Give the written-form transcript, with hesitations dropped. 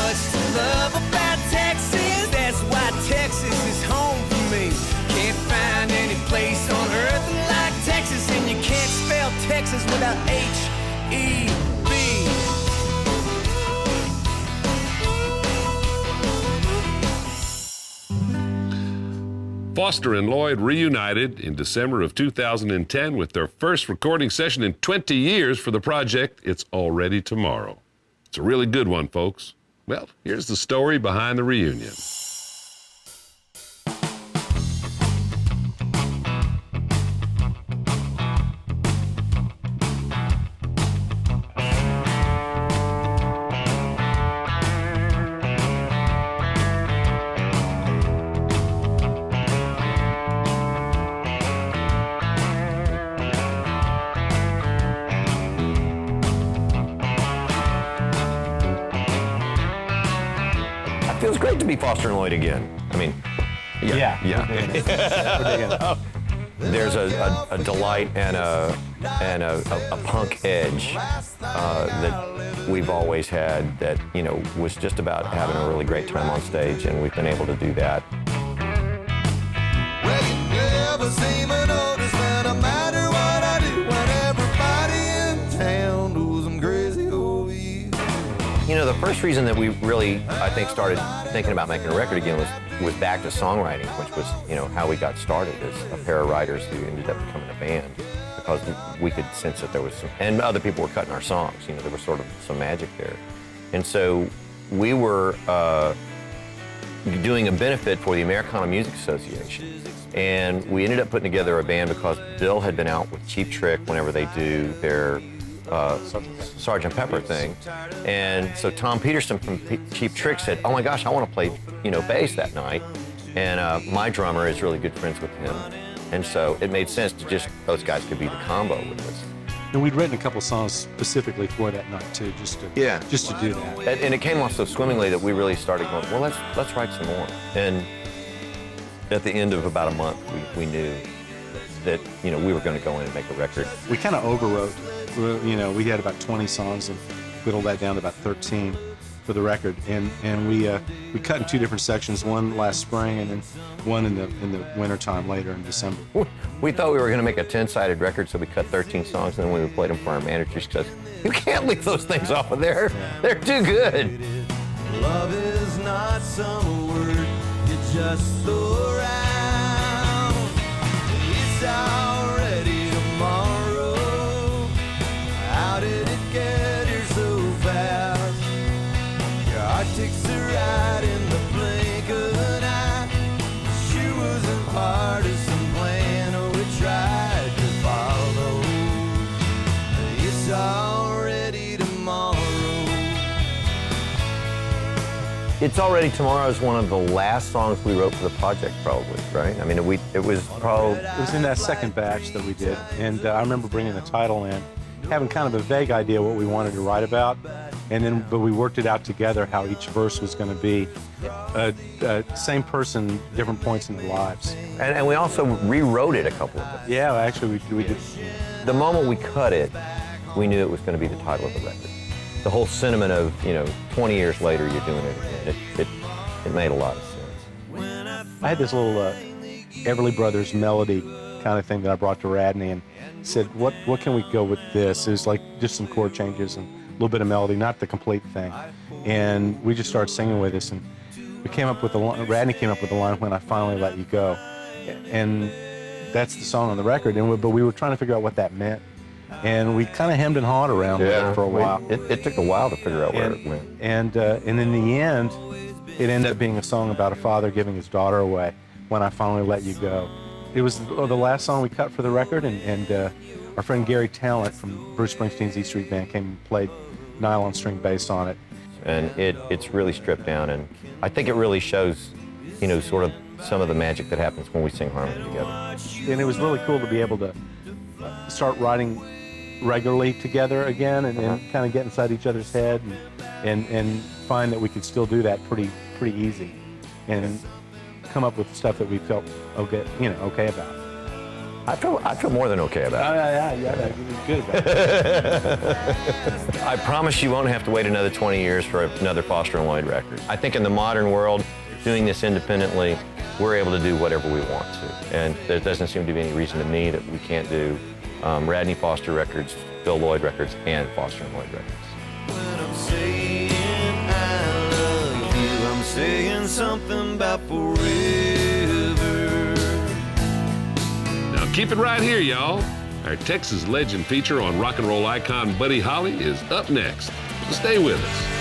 much to love about Texas. That's why Texas is home for me. Can't find any place on earth like Texas, and you can't spell Texas without H-E-B. Foster and Lloyd reunited in December of 2010 with their first recording session in 20 years for the project It's Already Tomorrow. It's a really good one, folks. Well, here's the story behind the reunion. Feels great to be Foster and Lloyd again. I mean, yeah. There's a delight and a punk edge that we've always had that, you know, was just about having a really great time on stage, and we've been able to do that. Well, you never seem to notice that no matter what I do, when everybody in town knows I'm crazy over you. You know, the first reason that we really, I think, started thinking about making a record again was back to songwriting, which was, you know, how we got started as a pair of writers who ended up becoming a band, because we could sense that there was some, and other people were cutting our songs, you know, there was sort of some magic there. And so we were doing a benefit for the Americana Music Association. And we ended up putting together a band because Bill had been out with Cheap Trick whenever they do their Sgt. Pepper thing. And so Tom Peterson from Cheap Trick said, oh my gosh, I want to play, you know, bass that night. And my drummer is really good friends with him. And so it made sense to just, those guys could be the combo with us. And we'd written a couple songs specifically for that night too, just to do that. And it came off so swimmingly that we really started going, well, let's write some more. And at the end of about a month, we knew that, you know, we were going to go in and make a record. We kind of overwrote. You know, we had about 20 songs and whittled that down to about 13 for the record. And we cut in two different sections, one last spring and then one in the wintertime later in December. We thought we were going to make a 10-sided record, so we cut 13 songs, and then when we played them for our managers, because you can't leave those things off of there. Yeah. They're too good. Love is not some word you just throw around. It's already tomorrow. How did it get here so fast? Your heart takes a ride in the blink of an eye. She wasn't part of some plan, or we tried to follow. It's already tomorrow. It's Already Tomorrow is one of the last songs we wrote for the project, probably, right? I mean, it was probably... It was in that second batch that we did, and I remember bringing the title in, having kind of a vague idea what we wanted to write about, but we worked it out together how each verse was going to be same person, different points in their lives. And we also rewrote it a couple of times. Yeah, actually we did. The moment we cut it, we knew it was going to be the title of the record. The whole sentiment of, you know, 20 years later you're doing it again, it made a lot of sense. I had this little Everly Brothers melody kind of thing that I brought to Radney and said, what can we go with this? It was like just some chord changes and a little bit of melody, not the complete thing. And we just started singing with this, and we came up with Radney came up with the line, When I Finally Let You Go. And that's the song on the record, but we were trying to figure out what that meant. And we kind of hemmed and hawed around it for a while. It took a while to figure out where it went. And in the end, it ended up being a song about a father giving his daughter away, When I Finally Let You Go. It was the last song we cut for the record, and our friend Gary Talent from Bruce Springsteen's E Street Band came and played nylon string bass on it. And it's really stripped down, and I think it really shows, you know, sort of some of the magic that happens when we sing harmony together. And it was really cool to be able to start writing regularly together again, and kind of get inside each other's head, and find that we could still do that pretty easy, and come up with stuff that we felt okay about. I feel more than okay about it. Yeah, good about it. I promise you won't have to wait another 20 years for another Foster and Lloyd record. I think in the modern world, doing this independently, we're able to do whatever we want to. And there doesn't seem to be any reason to me that we can't do Radney Foster records, Bill Lloyd records, and Foster and Lloyd records. When I'm saying I love you, I'm saying something about forever. Now keep it right here, y'all. Our Texas Legend feature on rock and roll icon Buddy Holly is up next. So stay with us.